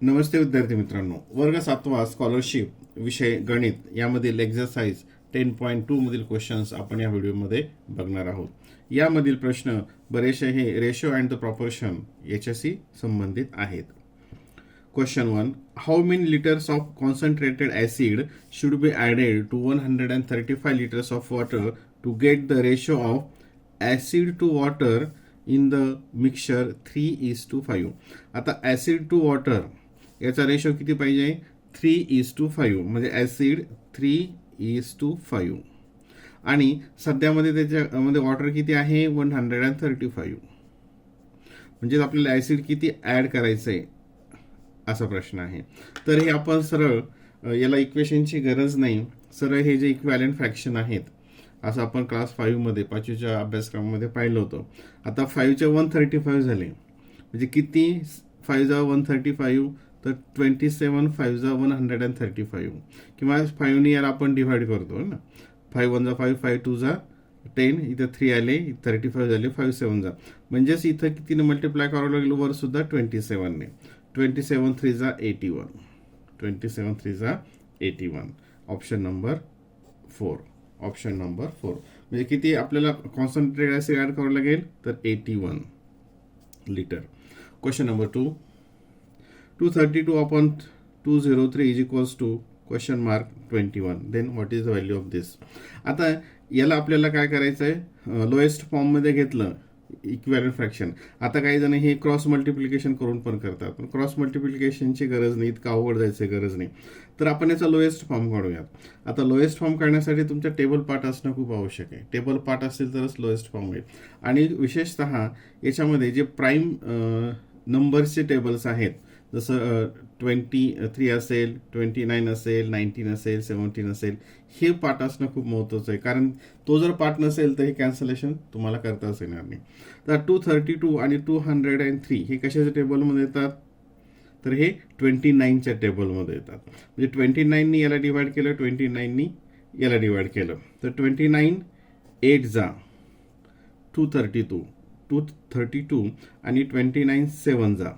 नमस्ते विद्यार्थी मित्रांनो, वर्ग 7वा स्कॉलरशिप विषय गणित यामधील एक्झरसाइज 10.2 मधील क्वेश्चन्स आपण या व्हिडिओमध्ये बघणार आहोत. यामधील प्रश्न बरेचसे हे रेशो अँड द प्रॉपोर्शन याच्याशी संबंधित आहेत. Question 1. How many liters of concentrated acid should be added to 135 liters of water to get the ratio of acid to water in the mixture 3:5? आता acid to water याचा ratio किती पाहिजे? 3:5 म्हणजे acid 3:5 आणि सध्यामध्ये त्याच्यामध्ये वॉटर किती आहे? 135. म्हणजे आपल्याला ॲसिड किती ॲड करायचं आहे असा प्रश्न आहे. तर हे आपण सरळ याला इक्वेशनची गरज नाही, सरळ हे जे इक्वॅलेंट फ्रॅक्शन आहेत असं आपण क्लास 5 मध्ये 5वीच्या अभ्यासक्रमामध्ये पाहिलं होतं. आता 5च्या 135 झाले म्हणजे किती? 5 जा 135 तर 27 5 जा 135 किंवा 5 ने याला आपण डिवाइड करतो ना. 5 1 जा 5 5 2 जा 10 इथं 3 आले 35 झाले 5 7 जा म्हणजेच इथं कितीने मल्टिप्लाय करावं लागेल? वर सुद्धा 27 ने. 27 3 जा 81. 27 3 जा 81. Option number 4. ऑप्शन नंबर 4 म्हणजे किती आपल्याला कॉन्सन्ट्रेट ॲसिड ॲड करावं लागेल? तर 81 litre. Question number 2. 232 upon 203 is equals to question mark 21. Then what is the value of this? आता याला आपल्याला काय करायचं आहे? लोएस्ट फॉर्म मध्ये घेतलं इक्वॅलेंट फ्रॅक्शन. आता काही जण हे क्रॉस मल्टिप्लिकेशन करून पण करतात, पण क्रॉस मल्टिप्लिकेशनची गरज नाही, इतकं अवघड जायची गरज नाही. तर आपण याचा लोएस्ट फॉर्म काढूयात. आता लोएस्ट फॉर्म काढण्यासाठी तुमच्या टेबल पार्ट असणं खूप आवश्यक आहे. टेबल पार्ट असेल तरच लोएस्ट फॉर्म होईल. आणि विशेषतः याच्यामध्ये जे प्राईम नंबर्सचे टेबल्स आहेत जसं 23 असेल, 29 असेल, 19 असेल, 17 असेल, हे पार्ट असणं खूप महत्त्वाचं आहे. कारण तो जर पार्ट नसेल तर हे कॅन्सलेशन तुम्हाला करताच येणार नाही. तर 232 आणि 203 हे कशाच्या टेबलमध्ये येतात? तर हे 29च्या टेबलमध्ये येतात. म्हणजे 29नी याला डिवाइड केलं, 29नी याला डिवाइड केलं तर 29 8 जा 232 आणि 29 7 जा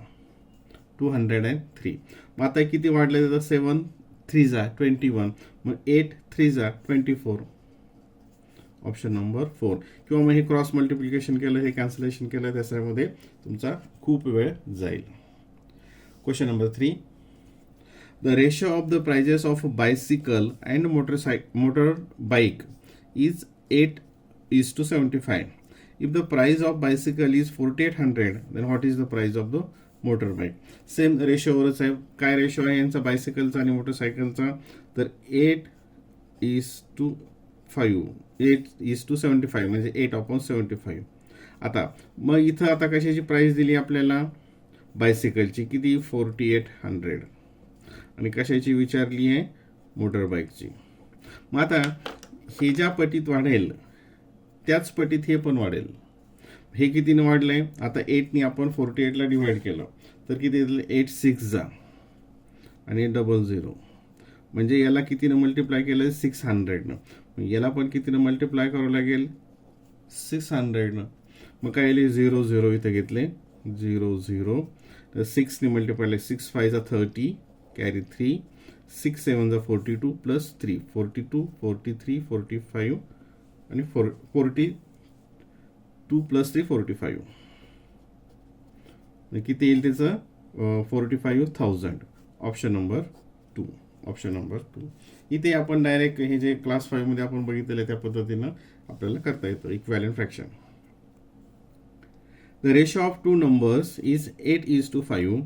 203. मग आता किती वाढले जातात? 7 3 जा 21 मग 8 3 जा 24. Option number 4. किंवा मग हे क्रॉस मल्टिप्लिकेशन केलं, हे कॅन्सलेशन केलं, त्याच्यामध्ये तुमचा खूप वेळ जाईल. Question number 3. The ratio of the prices of bicycle and motor bike is 8:75. If the price of bicycle is 4800, then what is the price of the motorbike? Same रेशोवरच आहे. काय रेशो आहे यांचा बायसिकलचा आणि मोटरसायकलचा? तर 8:75 म्हणजे 8/75. आता मग इथं आता कशाची प्राइस दिली आपल्याला? बायसिकलची किती? 4800. आणि कशाची विचारली आहे? मोटर बाईकची. मग आता हे ज्या पटीत वाढेल त्याच पटीत हे पण वाढेल. हे कितीने वाढलंय? आता 8नी आपण 48ला डिवाइड केलं तर किती येईल? 8 6 जा आणि 00 म्हणजे याला कितीने मल्टिप्लाय केलं? 600. याला पण कितीने मल्टिप्लाय करावं लागेल? 600. मग काय येईल? 00 इथे घेतले 00 तर 6ने मल्टिप्लाय 6 5 जा 30 कॅरी 3 6 7 जा 42 प्लस 3 42 43 45 आणि 42 प्लस 3 45 किती येईल त्याचं? 45,000. Option number 2. Option number 2. इथे आपण डायरेक्ट हे जे क्लास 5 मध्ये आपण बघितलेलं त्या पद्धतीनं आपल्याला करता येतं equivalent fraction. The ratio of two numbers is 8:5.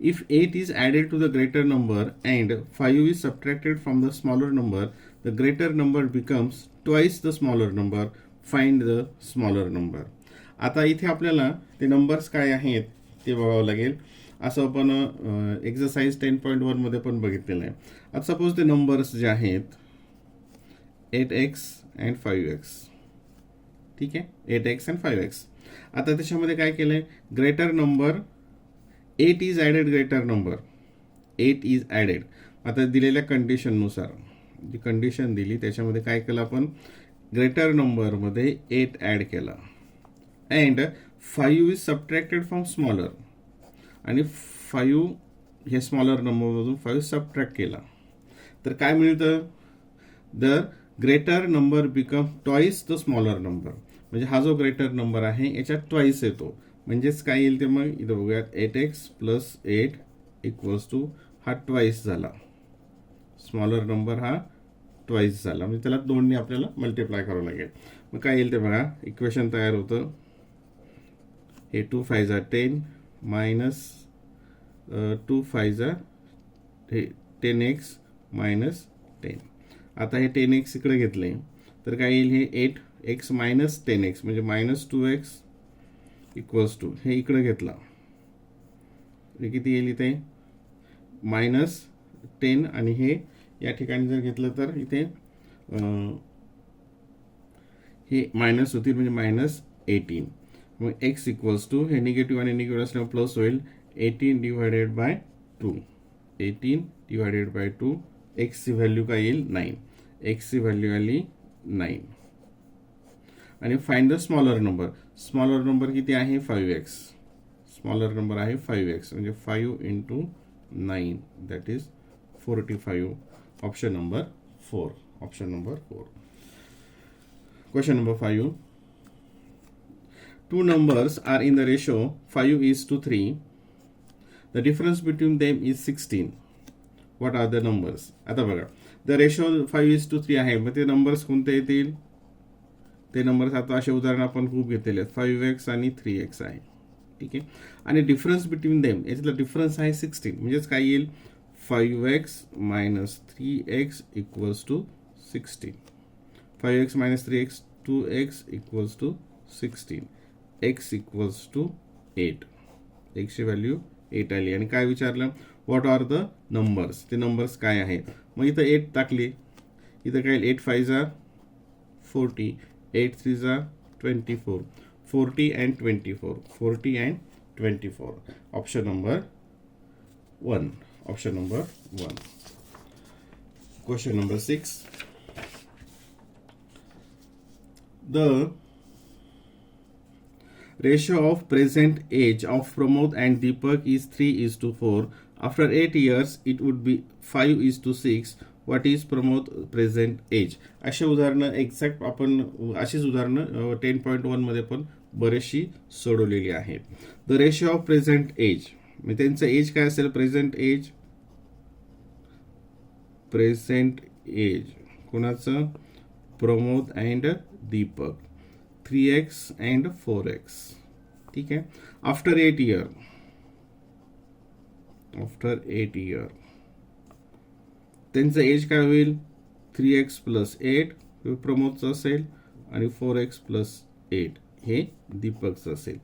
If 8 is added to the greater number and 5 is subtracted from the smaller number, the greater number becomes twice the smaller number. Find the smaller number. आता इथे आपल्याला ते numbers काय आहेत ते बघावं लागेल. असं आपण एक्सरसाइज 10.1 मध्ये पण बघितलेलं आहे. आता सपोज ते नंबर्स जे आहेत 8x and 5x. ठीक आहे, 8x and 5x. आता त्याच्यामध्ये काय केलंय? Greater number 8 is added greater number 8 is added. आता दिलेल्या कंडिशननुसार जी कंडिशन दिली त्याच्यामध्ये काय केलं आपण? ग्रेटर नंबरमध्ये 8 ॲड केला अँड 5 इज सबट्रॅक्टेड फ्रॉम स्मॉलर आणि 5 हे स्मॉलर नंबरमधून 5 सबट्रॅक्ट केला तर काय मिळतं, the greater number become twice the smaller number. म्हणजे हा जो ग्रेटर नंबर आहे याच्यात ट्वाईस येतो. म्हणजेच काय येईल ते मग इथं बघूयात 8x + 8 इक्वल्स टू हा ट्वाईस झाला. स्मॉलर नंबर हा ट्वाईस झाला म्हणजे त्याला 2ने आपल्याला मल्टिप्लाय करावं लागेल. मग काय येईल ते बघा, इक्वेशन तयार होतं. हे 2 5 10 मायनस 2 5 हे 10x मायनस 10. आता हे 10x इकडे घेतले तर काय येईल, हे 8x मायनस 10x म्हणजे मायनस 2x इक्वल्स टू हे इकडे घेतला हे किती येईल इथे -10 आणि हे या ठिकाणी जर घेतलं तर इथे हे मायनस होतील म्हणजे -18. मग x इक्वल्स टू हे निगेटिव्ह आणि निगेटिव्ह असल्यामुळे प्लस होईल 18/2. 18/2 x ची व्हॅल्यू काय येईल 9. x ची व्हॅल्यू आली 9. आणि find the smaller number. Smaller number किती आहे 5x. स्मॉलर नंबर आहे 5x म्हणजे 5 × 9 that is 45. Option number 4. Option number 4. Question number 5. Two numbers are in the ratio 5:3. The difference between them is 16. What are the numbers? आता बघा, the ratio 5:3 आहे. मग ते numbers कोणते येतील, ते नंबर्स आता असे उदाहरण आपण खूप घेतलेले आहेत. 5x आणि 3x आहे. ठीक आहे. आणि डिफरन्स बिटवीन देम याच्यातला डिफरन्स आहे 16. म्हणजेच काय येईल 5x - 3x equals to 16. 5x - 3x 2x equals to 16. x equals to 8. x ची व्हॅल्यू 8 आली. आणि काय विचारलं, व्हॉट आर द नंबर्स. ते नंबर्स काय आहेत. मग इथं 8 टाकली, इथं काय 8 5 40, 8 3 24, 40 and 24, 40 and 24. Option number 1. Option number 1. Question number 6. The ratio of present age of Pramod and Deepak is 3:4. After 8 years, it would be 5:6. What is Pramod present age? अशी उदाहरणं एक्झॅक्ट आपण अशीच उदाहरणं 10.1 मध्ये पण बरेचशी सोडवलेली आहेत. The ratio of present age म्हणजे त्यांचं एज काय असेल, प्रेझेंट एज. प्रेझेंट एज कोणाचं, Pramod and Deepak. 3x and 4x. ठीक आहे. आफ्टर 8 इयर, आफ्टर 8 इयर त्यांचं एज काय होईल 3x + 8 प्रमोदचं असेल आणि 4x + 8 हे दीपकचं असेल.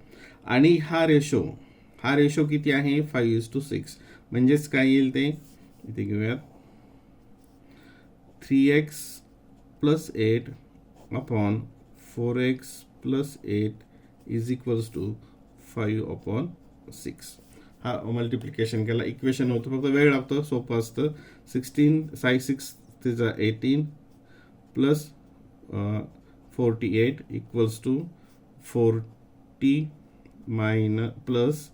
आणि हा रेशो किती आहे 5:6. म्हणजेच काय येईल ते इथे घेऊयात 3x + 8 upon 4x + 8 is equals to 5/6. हा मल्टिप्लिकेशन केला, इक्वेशन होतं, फक्त वेळ लागतो, सोपं असतं. 16 6 18 plus 48 equals to 40 plus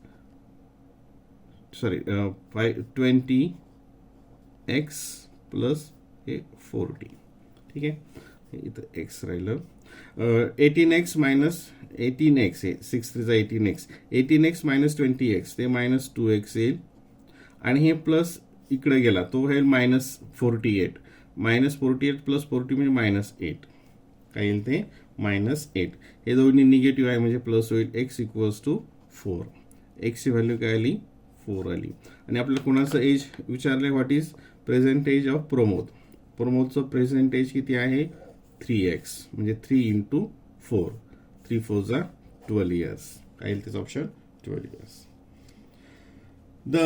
20x plus हे 40. ठीक आहे. इथं x राहिलं. 18x मायनस 18x हे 6 3 18x. 18x मायनस 20x ते -2x येईल. आणि हे प्लस इकडे गेला तो होईल -48. -48 प्लस 40 म्हणजे -8. काय येईल ते -8. हे दोन्ही निगेटिव्ह आहे म्हणजे प्लस होईल. x equals to 4. x ची व्हॅल्यू काय आली 4 आली. आणि आपल्याला कोणाचं एज विचारलंय, what is present age of Pramod. प्रमोदचं प्रेझेंट एज किती आहे 3x म्हणजे 3 × 4. 3 4 12 इयर्स. काय येईल त्याचं option 12 years. The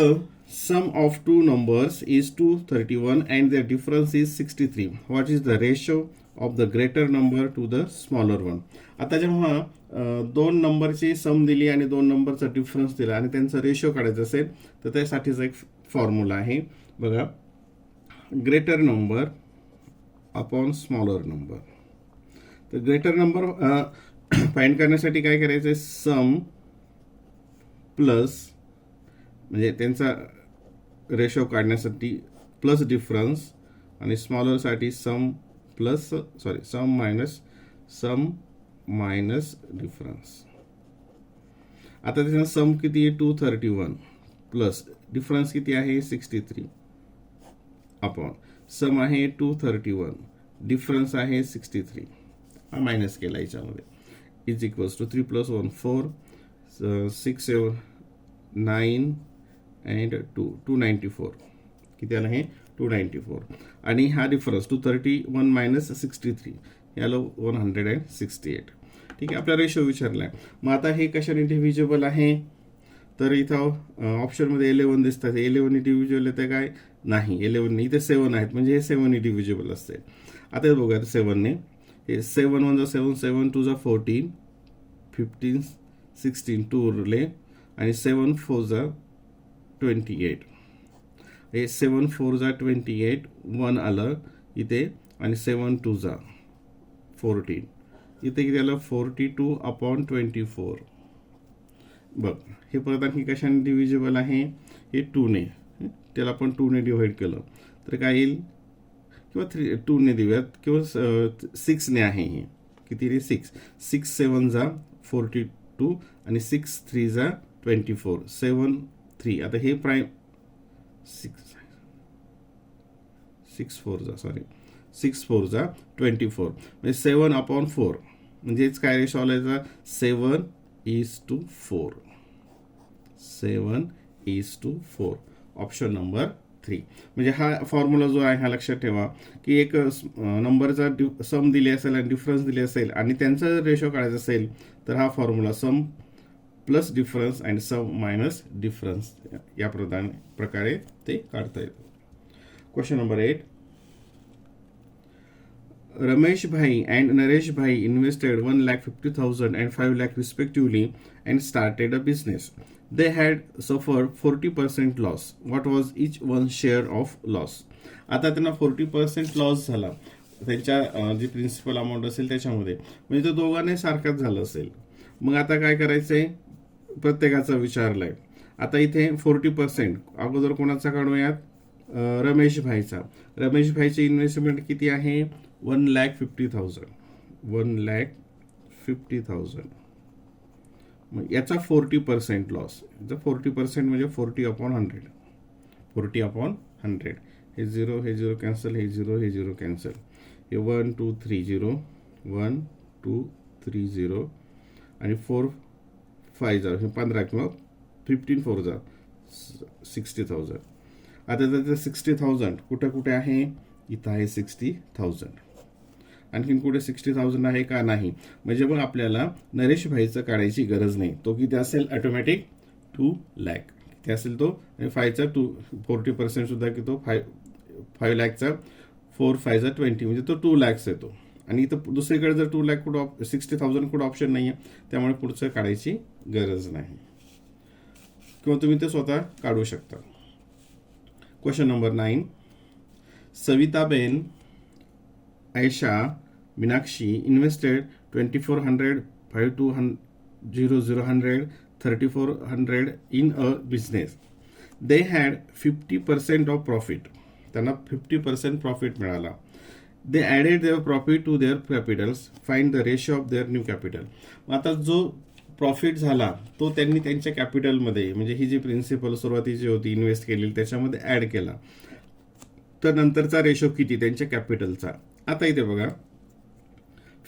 sum of two numbers is 231 and the difference is 63. What is the ratio of the greater number to the smaller one. आता जेव्हा दोन नंबरची सम दिली आणि दोन नंबरचा डिफरन्स दिला आणि त्यांचा रेशो काढायचा असेल तर त्यासाठीचा एक फॉर्म्युला आहे बघा, greater number upon smaller number. तर ग्रेटर नंबर फाइंड करण्यासाठी काय करायचं आहे, सम प्लस म्हणजे त्यांचा रेशो काढण्यासाठी प्लस डिफरन्स आणि स्मॉलरसाठी सम मायनस डिफरन्स. आता त्याचा सम किती आहे 231 प्लस डिफरन्स किती आहे 63 अपॉन सम आहे 231 डिफरन्स आहे 63 हा मायनस केला याच्यामध्ये इज इक्वल्स टू 3 + 1 4 6 7 9 अँड 294 किती आला हे 294 आणि हा डिफरन्स 231 मायनस 63 याला 168. ठीक आहे आपला रेशो विचारला आहे. मग आता हे कशाने डिव्हिजिबल आहे तर इथं ऑप्शनमध्ये 11 दिसतात. 11 डिव्हिजिबल येते काय नाही 11 इथे 7 आहेत म्हणजे हे 7 डिव्हिजिबल असते. आता हे बघूया 7ने हे 7 1 जा 7 7 2 जा 14 15 16 2 उरले आणि 7 4 जा 28 हे 7 4 जा 28 1 आलं इथे आणि 7 2 जा 14 इथे किती आलं 42 अपॉन 24. बघ हे परत आणखी कशाने डिव्हिजिबल आहे हे 2ने त्याला आपण 2ने डिवाइड केलं तर काय येईल किंवा 2ने देऊयात किंवा 6ने आहे हे किती रे 6 7 जा 42 आणि 6 3 जा 24 7 3 आता हे प्राईम 6 4 जा 24 म्हणजे 7 अपॉन 4 म्हणजेच काय रेशो आला 7:4 7:4 ऑप्शन नंबर 3. म्हणजे हा फॉर्म्युला जो आहे हा लक्षात ठेवा की एक नंबरचा सम दिले असेल आणि डिफरन्स दिले असेल आणि त्यांचा जर रेशो काढायचा असेल तर हा formula sum plus difference and sum minus difference या प्रकारे ते काढता येतं. Question number 8. Ramesh Bhai and Naresh Bhai invested 1,50,000 and 5 lakh respectively and started a business. They had suffered 40% loss. What was each one's share of loss? आता त्यांना 40% loss झाला त्यांच्या जी principal amount असेल त्याच्यामध्ये म्हणजे तो दोघांनी सारखाच झालं असेल. मग आता काय करायचंय प्रत्येकाचा विचारलाय. आता इथे 40% अगोदर कोणाचा काढूयात रमेश भाईचा. रमेश भाईची इन्व्हेस्टमेंट किती आहे 1,50,000 1,50,000 मग याचा 40% लॉस 40% म्हणजे 40/100 40/100 हे 0 कॅन्सल हे 0 कॅन्सल हे 1 2 3 0 1 2 3 0 आणि 4 5 जा हे 15 किंवा 15 4 जा 60,000. आता त्याचं 60,000 कुठे आहे इथं आहे 60,000 आणखीन कुठे 60,000 आहे का नाही म्हणजे मग आपल्याला नरेश भाईचं काढायची गरज नाही. तो किती असेल ऑटोमॅटिक 2 लाख किती असेल तो आणि 5चा 40% सुद्धा की तो 5 लाखचा 4 5 जा 20 म्हणजे तो 2 lakhs येतो. आणि इथं दुसरीकडे जर 2 लाख कुठं 60,000 कुठं ऑप्शन नाही आहे त्यामुळे पुढचं काढायची गरज नाही किंवा तुम्ही ते स्वतः काढू शकता. Question number 9. Savitaben Aisha Minakshi invested 2,400 5,200 3,400 in a business. They had 50% of profit. त्यांना 50% प्रॉफिट मिळाला. They added their profit to their capitals. Find the ratio of their new capital. आता जो प्रॉफिट झाला तो त्यांनी त्यांच्या कॅपिटलमध्ये म्हणजे ही जी प्रिन्सिपल सुरुवातीची होती इन्व्हेस्ट केलेली त्याच्यामध्ये ऍड केला तर नंतरचा रेशो किती त्यांच्या कॅपिटलचा. आता इथे बघा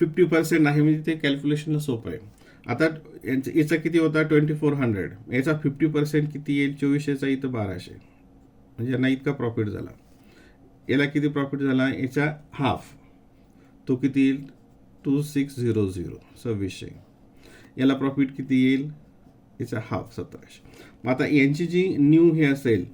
50% आहे म्हणजे ते कॅल्क्युलेशन सोपं आहे. आता याचा किती होता 2,400 याचा 50% किती येईल 2400चा इथं 1200 म्हणजे यांना इतका प्रॉफिट झाला. याला किती प्रॉफिट झाला याचा हाफ तो किती येईल 2,600 2600. याला प्रॉफिट किती येईल याचा हाफ 1700. मग आता यांची जी न्यू हे असेल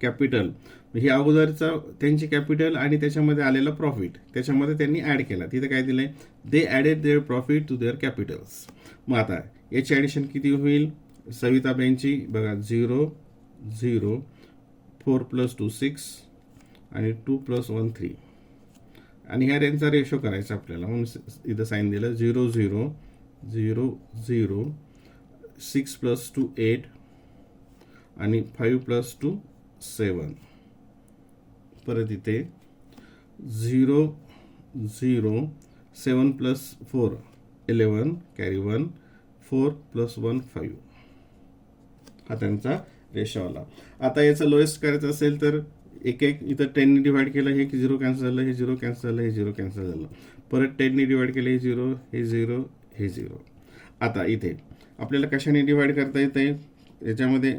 कॅपिटल हे अगोदरचा त्यांची कॅपिटल आणि त्याच्यामध्ये आलेला प्रॉफिट त्याच्यामध्ये त्यांनी ऍड केला. तिथे काय दिलंय they added their profit to their capitals. मग आता याची ऍडिशन किती होईल सविताबाईंची बघा 0 0 4 + 2 6 आणि 2 + 1 3 आणि ह्या त्यांचा रेशो करायचा आपल्याला म्हणून इथं साईन दिलं 0 0 0 0 6 + 2 8 आणि 5 + 2 7, परत इथे 0 0 7 प्लस 4 11 कॅरी 1 4 प्लस 1 5 हा त्यांचा रेशो आला. आता याचं लोएस्ट करायचं असेल तर एक इथं 10 ने डिवाइड केलं, हे 0 कॅन्सल झालं, हे 0 कॅन्सल झालं, हे 0 कॅन्सल झालं, परत 10 ने डिवाइड केलं, हे 0 हे 0 हे 0. आता इथे आपल्याला कशाने डिवाइड करता येते, याच्यामध्ये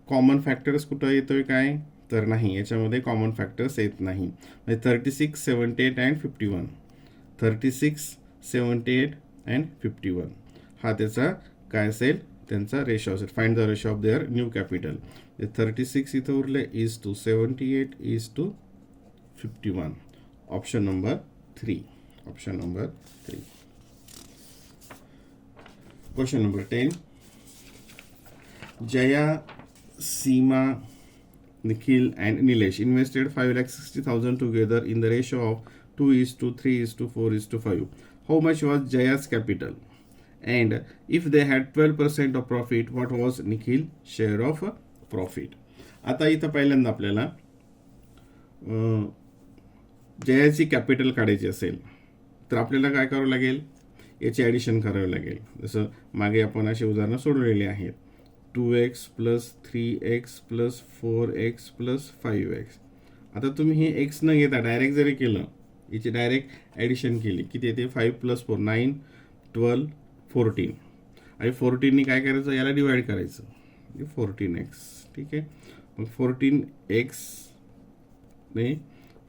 कॉमन फॅक्टर्स कुठं येतोय काय तर नाही, याच्यामध्ये कॉमन फॅक्टर्स येत नाही. म्हणजे 36 78 अँड 51 36 78 अँड 51 हा त्याचा काय असेल, त्यांचा रेशो असेल. Find the ratio of their new capital. 36 इथं उरले is to 78 is to 51. Option number 3. Option number 3. Question number 10. Jaya, Seema, Nikhil and Nilesh invested 5,60,000 together in the ratio of 2:3:4:5. How much was Jaya's capital? And if they had 12% of profit, what was Nikhil's share of profit? आता इथं पहिल्यांदा आपल्याला जयाची capital काढायची असेल तर आपल्याला काय करावं लागेल, याची ॲडिशन करावी लागेल. जसं मागे आपण अशी उदाहरणं सोडवलेली आहेत. 2x plus 3x plus 4x plus 5x. आता तुम्ही हे x न घेता डायरेक्ट जरी केलं, याची डायरेक्ट ॲडिशन केली, किती येते 5 प्लस 4 9 12 14 आणि 14नी काय करायचं, याला डिवाइड करायचं, 14x. ठीक आहे, मग 14x ने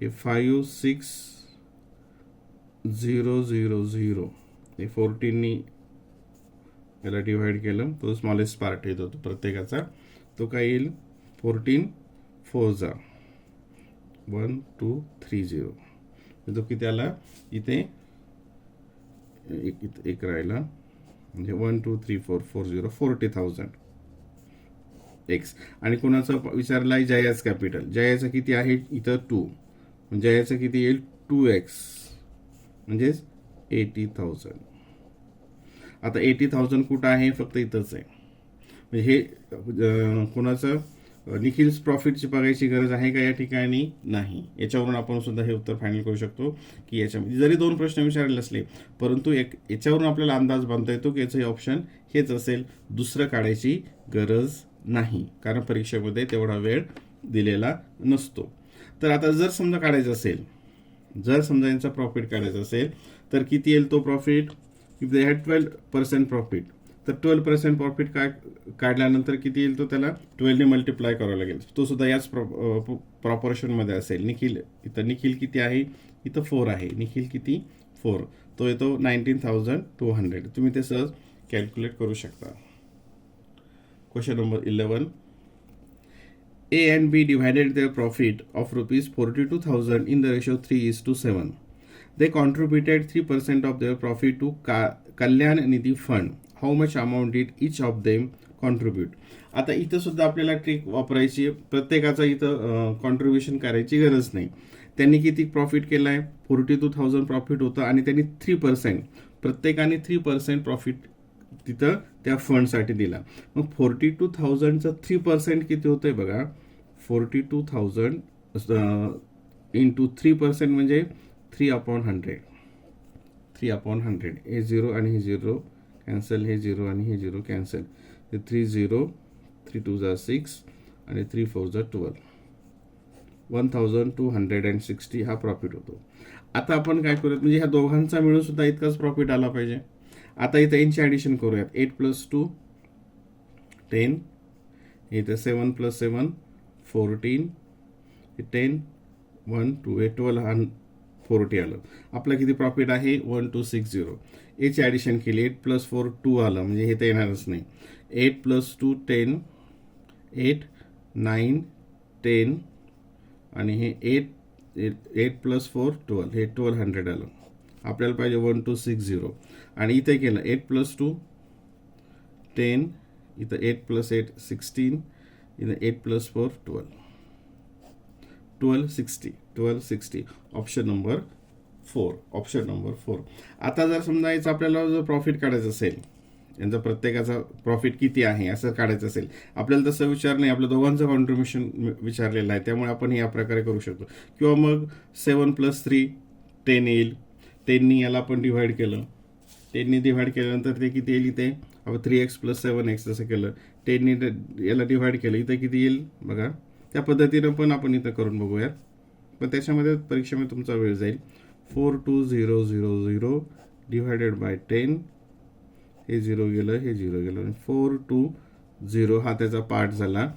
हे 5 6 0 0 0 हे 14नी याला डिवाइड केलं, तो स्मॉलेस्ट पार्ट येतो तो प्रत्येकाचा, तो काय येईल 14 4 जा 1 2 3 0. तो किती आला, इथे एक राहिला, म्हणजे 1 2 3 4 40 40,000 एक्स. आणि कोणाचं विचारलं आहे, जयाच कॅपिटल. जयाचं किती आहे, इथं 2, जयाचं किती येईल 2x म्हणजेच 80,000. आता 80,000 कुठं आहे, फक्त इथंच आहे. म्हणजे हे कोणाचं निखिल्स प्रॉफिटची बघायची गरज आहे का या ठिकाणी, नाही. याच्यावरून आपण सुद्धा हे उत्तर फायनल करू शकतो की याच्यामध्ये जरी 2 प्रश्न विचारले असले, परंतु याच्यावरून आपल्याला अंदाज बांधता येतो की याचं ऑप्शन हेच असेल, दुसरं काढायची गरज नाही, कारण परीक्षेमध्ये तेवढा वेळ दिलेला नसतो. तर आता जर समजा काढायचं असेल, जर समजा यांचा प्रॉफिट काढायचा असेल तर किती येईल तो profit. If they had 12% profit, तर 12% प्रॉफिट काढल्यानंतर किती येईल, तो त्याला 12 ने मल्टिप्लाय करावा लागेल. तो सुद्धा याच प्रॉपोर्शनमध्ये असेल. निखिल किती आहे, इथं 4 आहे, निखिल किती 4, तो येतो 19,200. तुम्ही ते सहज कॅल्क्युलेट करू शकता. Question number 11. A and B divided their profit of rupees 42,000 in the ratio 3:7. They contributed 3% of their profit to Kalyan Nidhi Fund. How much amount did each of them contribute? आता इथं सुद्धा आपल्याला trick वापरायची, प्रत्येकाचा इथं contribution करायची गरज नाही. त्यांनी किती प्रॉफिट केला आहे, 42,000 प्रॉफिट होतं आणि त्यांनी 3%, प्रत्येकाने 3% प्रॉफिट तिथं त्या फंडसाठी दिला. मग 42,000चं 3% किती होतंय बघा, 42,000 इंटू 3% म्हणजे 3/100. 3/100. हे 0 आणि हे 0 कॅन्सल, हे 0 आणि हे 0 कॅन्सल, हे 3 0 3 2 जा 6 आणि 3 4 जा 12. 1,260 हा प्रॉफिट होतो. आता आपण काय करूयात, म्हणजे ह्या दोघांचा मिळून सुद्धा इतकाच प्रॉफिट आला पाहिजे. आता इथं यांची ॲडिशन करूयात. 8 + 2 10, इथं 7 + 7 14, 10 1 2 हे 12 40 आलं. आपलं किती प्रॉफिट आहे, 1260. याची ॲडिशन केली, 8 + 4 2 आलं, म्हणजे हे तर येणारच नाही. 8 + 2 10, 8 9 10 आणि हे 8 + 4 12, हे 1200 आलं. आपल्याला पाहिजे 1260. आणि इथे केलं 8 + 2 10, इथं 8 + 8 16, इथं 8 + 4 12, 1260. Option number 4. Option number 4. आता जर समजा याचं आपल्याला जर प्रॉफिट काढायचं असेल, यांचा प्रत्येकाचा प्रॉफिट किती आहे असं काढायचं असेल, आपल्याला तसं विचार नाही, आपल्या दोघांचं कॉन्ट्रीब्युशन विचारलेलं आहे, त्यामुळे आपण या प्रकारे करू शकतो. किंवा मग 7 + 3 10 येईल. 10नी याला आपण डिव्हाइड केलं, 10नी डिव्हाइड केल्यानंतर ते किती येईल, इथे आपण 3x + 7x जसं केलं, 10नी याला डिव्हाइड केलं, इथे किती येईल बघा. त्या पद्धतीनं पण आपण इथं करून बघूयात, पण त्याच्यामध्ये परीक्षेमध्ये तुमचा वेळ जाईल. 42000 डिवायडेड बाय 10, हे 0 गेलं, हे 0 गेलं, आणि 420 हा त्याचा पार्ट झाला.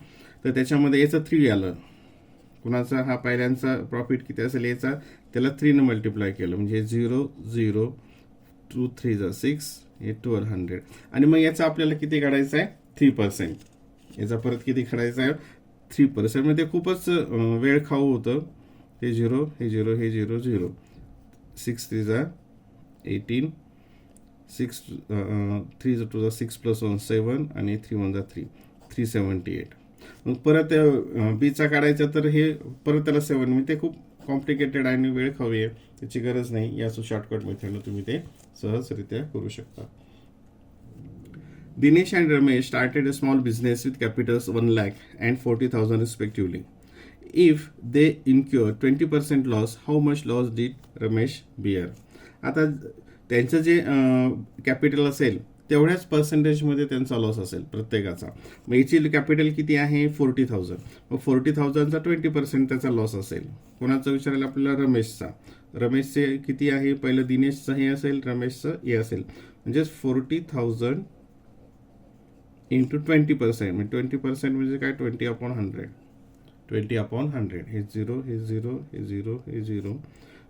तर त्याच्यामध्ये याचं 3 आलं. कुणाचा हा पहिल्यांचा प्रॉफिट किती असेल याचा, त्याला 3 मल्टिप्लाय केलं, म्हणजे 0 0 2 3 जा 6, हे 1200. आणि मग याचा आपल्याला किती काढायचं आहे, 3%. याचा परत किती काढायचा आहे, 3%. म्हणजे खूपच वेळ खाऊ होतं. हे 0 हे 0 हे 0 0, 6 3 जा 18, 6 3 2 जा 6 + 1 7, आणि 3 1 जा 3, 378. मग परत बीचा काढायचा, तर हे परत त्याला 7, म्हणजे ते खूप कॉम्प्लिकेटेड आणि वेळ खाऊ आहे, त्याची गरज नाही. या शॉर्टकट मेथडनं तुम्ही ते सहजरित्या करू शकता. Dinesh and Ramesh started a small business with capitals 1 lakh and 40,000 respectively. If they incur 20% loss, how much loss did Ramesh bear? आता त्यांचं जे कॅपिटल असेल तेवढ्याच पर्सेंटेजमध्ये त्यांचा लॉस असेल प्रत्येकाचा. मग याची कॅपिटल किती आहे, 40,000. मग 40,000चा 20% त्याचा लॉस असेल. कोणाचं विचारायला आपल्याला, रमेशचा. रमेशचे किती आहे, पहिलं दिनेशचं हे असेल, रमेशचं हे असेल, म्हणजे 40,000 इंटू 20%, म्हणजे 20% म्हणजे काय, 20/100. 20/100, हे 0 हे 0 हे 0 हे 0,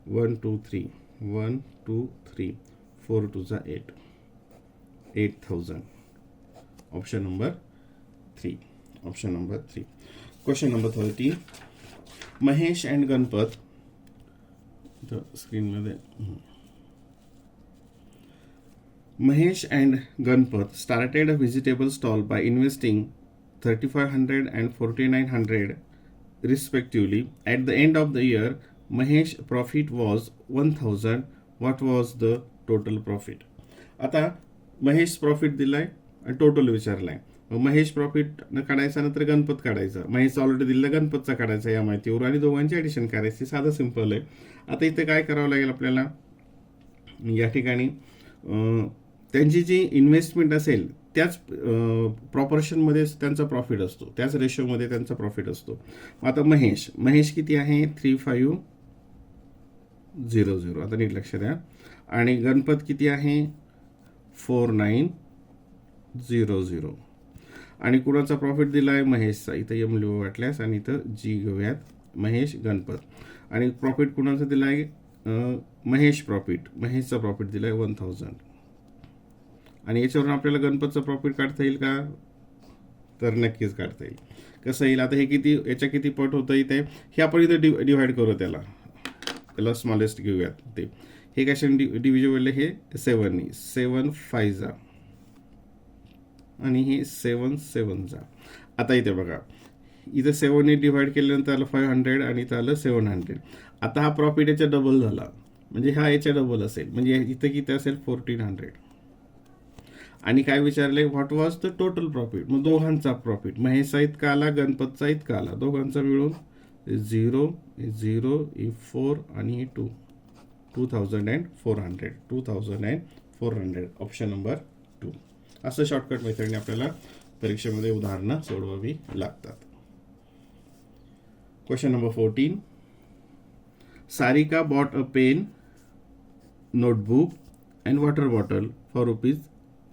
1 2 3 1 2 3 4 2 जा 8, 8,000. Option number 3. Option number 3. Question number 13. Mahesh and Ganpat, स्क्रीनमध्ये, Mahesh and Ganpat started a vegetable stall by investing 3,500 and 4,900 respectively. At the end of the year, Mahesh profit was 1,000. What was the total profit? आता Mahesh profit दिलाय आणि total विचारलाय. मग Mahesh profit काढायचा, नंतर गणपत काढायचा. Mahesh already दिला, गणपतचा काढायचा या माहितीवर, आणि दोघांची ॲडिशन करायची. साधं सिंपल आहे. आता इथे काय करावं लागेल आपल्याला, या ठिकाणी त्यांची जी इन्व्हेस्टमेंट असेल त्याच प्रॉपोर्शनमध्ये त्यांचा प्रॉफिट असतो, त्याच रेशोमध्ये त्यांचा प्रॉफिट असतो. आता महेश किती आहे, 3500. आता नीट लक्ष द्या. आणि गणपत किती आहे, 4900. आणि कुणाचा प्रॉफिट दिला आहे, महेशचा. इथं एम लिहू वाटल्यास, आणि इथं जी घेऊयात, महेश गणपत. आणि प्रॉफिट कुणाचा दिला आहे, महेशचा प्रॉफिट दिला आहे 1,000. आणि याच्यावरून आपल्याला गणपतचं प्रॉफिट काढता येईल का, तर नक्कीच काढता येईल. कसं येईल, आता हे किती, याच्या किती पट होतं इथे, हे आपण इथे डिवाइड करू, त्याला स्मॉलेस्ट घेऊयात. ते हे कशाने डिव्हिजिबल आहे, हे 7नी, 7 5 जा, आणि हे 7 7 जा. आता इथे बघा, इथं 7नी डिवाइड केल्यानंतर आलं 500, आणि इथं आलं 700. आता हा प्रॉफिट याच्या डबल झाला, म्हणजे हा याच्या डबल असेल, म्हणजे इथं किती असेल, 1400. आणि काय विचारले, what was the total profit. मग दोघांचा प्रॉफिट, महेशचा इतका आला, गणपतचा इतका आला, दोघांचा मिळून 0 0 4 आणि 2, 2,400. 2,400. Option number 2. असं शॉर्टकट मेथडने आपल्याला परीक्षेमध्ये उदाहरणं सोडवावी लागतात. Question number 14. Sarika bought a pen, notebook and water bottle for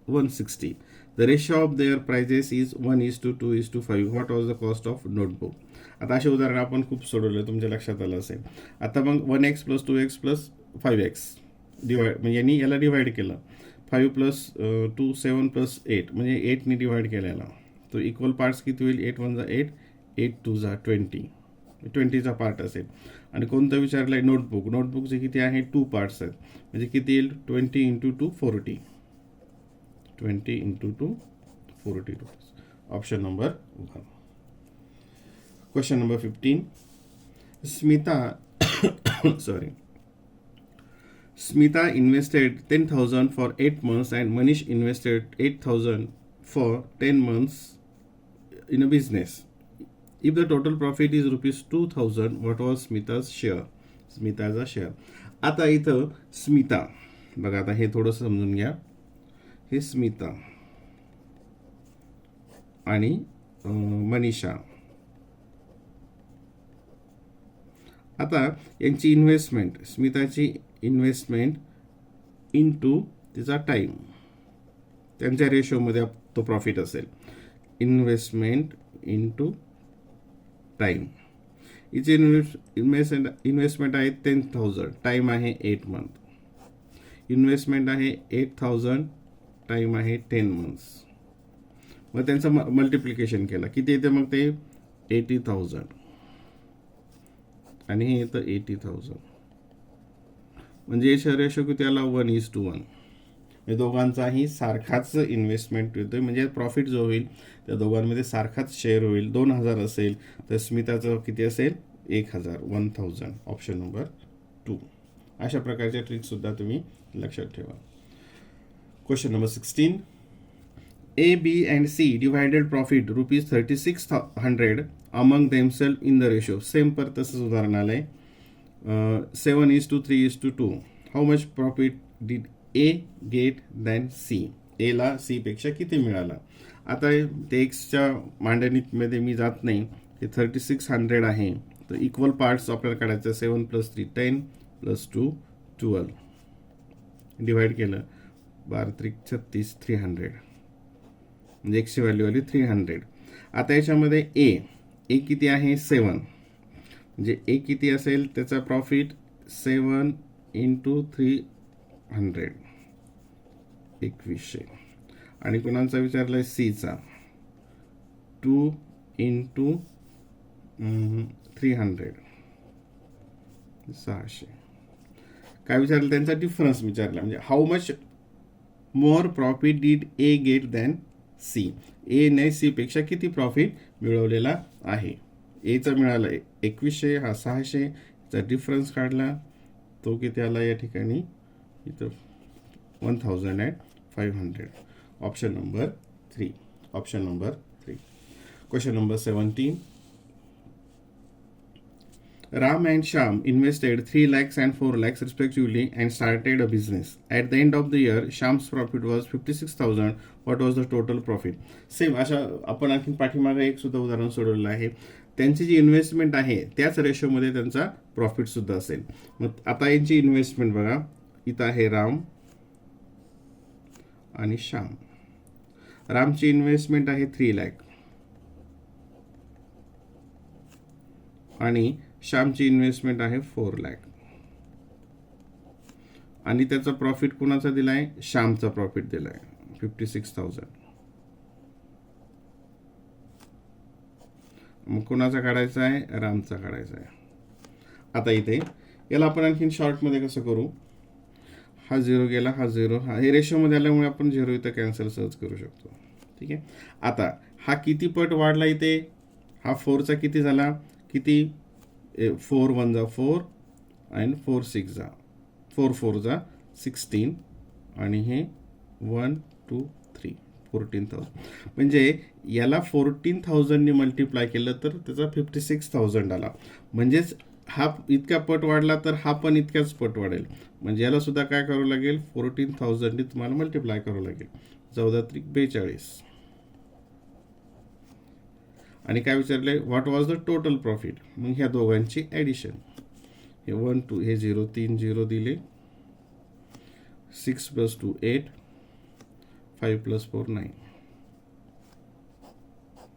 ₹160. The ratio of their prices is 1:2:5. What was the cost of notebook? आता असे उदाहरण आपण खूप सोडवलं, तुमच्या लक्षात आलं असेल. आता मग 1x + 2x + 5x डिवाइड, म्हणजे यांनी याला डिवाइड केलं. 5 + 2 7 + 8, म्हणजे 8नी डिवाइड केलेला. तो इक्वल पार्ट्स किती होईल, 8 1 जा 8, 8 2 जा 20, 20चा पार्ट असेल. आणि कोणतं विचारलं आहे, नोटबुकचे किती आहे, 2 पार्ट्स आहेत, म्हणजे किती येईल, 20 × 2 40. 20 × 2 40 rupees. Option number 1. Question number 15. Smita invested 10,000 for 8 months and Manish invested 8,000 for 10 months in a business. If the total profit is rupees 2,000, what was Smita's share? स्मिताचा शेअर. आता इथं स्मिता बघा, आता हे थोडं समजून घ्या. हे स्मिता आणि मनीषा. आता यांची इन्व्हेस्टमेंट, स्मिताची इन्व्हेस्टमेंट इनटू तिचा टाईम, त्यांच्या रेशोमध्ये तो प्रॉफिट असेल. Investment into time. हिची इन्व्हेस्टमेंट आहे 10,000, टाईम आहे 8 मंथ. इन्व्हेस्टमेंट आहे 8,000, टाईम आहे 10 मंथ्स. मग त्यांचं मल्टिप्लिकेशन केलं, किती येते मग ते 80,000 आणि हे येतं 80,000. म्हणजे याचा रेशो किती आला? 1:1. म्हणजे दोघांचाही सारखाच इन्व्हेस्टमेंट येतोय. म्हणजे प्रॉफिट जो होईल त्या दोघांमध्ये सारखाच शेअर होईल. 2,000 असेल तर स्मिताचं किती असेल? 1,000. Option number 2. अशा प्रकारच्या ट्रिक्स सुद्धा तुम्ही लक्षात ठेवा. Question number 16. A, B and C divided profit rupees 3,600 among themselves in the ratio. Same पर तसंच उदाहरण आलंय. 7:3:2. How much profit did A get than C? A ला C पेक्षा किती मिळाला? आता ते एक्सच्या मांडणीमध्ये मी जात नाही. हे 3,600 आहे, तर इक्वल पार्ट्स आपल्याला काढायचं. 7 + 3 10 + 2 12. डिवाइड केलं 12 × 36 300. म्हणजे एक्सची व्हॅल्यू आली 300. आता याच्यामध्ये ए किती आहे? 7. म्हणजे ए किती असेल त्याचा प्रॉफिट? 7 × 300 2100. आणि कोणाचा विचारलाय? सीचा 2 × 300 600. काय विचारलं? त्यांचा डिफरन्स विचारला. म्हणजे how much more profit did A get than C. A ने सी पेक्षा किती प्रॉफिट मिळवलेला आहे? एचा मिळाला 2100, हा 600. चा डिफरन्स काढला तो किती आला या ठिकाणी? इथं 1,500. Option number 3. Option number 3. Question number 17. Ram and Shyam invested 3 lakhs and 4 lakhs respectively and started a business. At the end of the year, Shyam's profit was 56,000. What was the total profit? Same अशा आपण आणखी पाठीमागे एक सुद्धा उदाहरण सोडवलेलं आहे. त्यांची जी investment आहे त्याच रेशोमध्ये त्यांचा प्रॉफिट सुद्धा असेल. मग आता यांची इन्व्हेस्टमेंट बघा, इथं आहे राम आणि श्याम. रामची इन्व्हेस्टमेंट आहे 3 लाख आणि श्यामची इन्व्हेस्टमेंट आहे 4 लाख. आणि त्याचा प्रॉफिट कुणाचा दिलाय? श्यामचा प्रॉफिट दिलाय 56,000. मग कुणाचा काढायचा आहे? रामचा काढायचा आहे. आता इथे याला आपण आणखीन शॉर्टमध्ये कसं करू? हा 0 गेला, हा 0, हा हे रेशोमध्ये आल्यामुळे आपण 0 इथं कॅन्सल सहज करू शकतो. ठीक आहे. आता हा किती पट वाढला इथे? हा 4चा किती झाला? किती? 4 1 जा 4 आणि 4 6 जा 4 4 जा 16 आणि हे 1 2 3 14,000. म्हणजे याला 14,000 ने मल्टिप्लाय केलं तर त्याचा 56,000 आला. म्हणजेच हा इतका पट वाढला तर हा पण इतक्याच पट वाढेल. म्हणजे याला सुद्धा काय करावं लागेल? 14,000 ने तुम्हाला मल्टिप्लाय करावं लागेल. 14 3 42. आणि काय विचारले? What was the total profit? मग ह्या दोघांची ॲडिशन. हे 1 2 हे 0 3 0 दिले. 6 + 2 8 5 + 4 9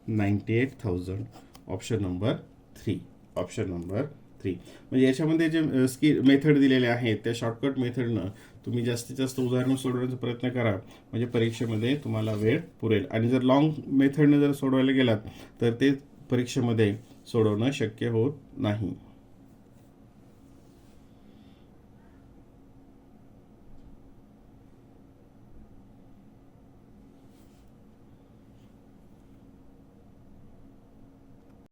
98,000. Option number 3. Option number 3. म्हणजे याच्यामध्ये जे मेथड दिलेले आहेत त्या शॉर्टकट मेथडनं तुम्ही जास्तीत जास्त उदाहरणं सोडवण्याचा प्रयत्न करा. म्हणजे परीक्षेमध्ये तुम्हाला वेळ पुरेल. आणि जर लॉंग मेथडनं जर सोडवायला गेलात तर ते परीक्षेमध्ये सोडवणं शक्य होत नाही.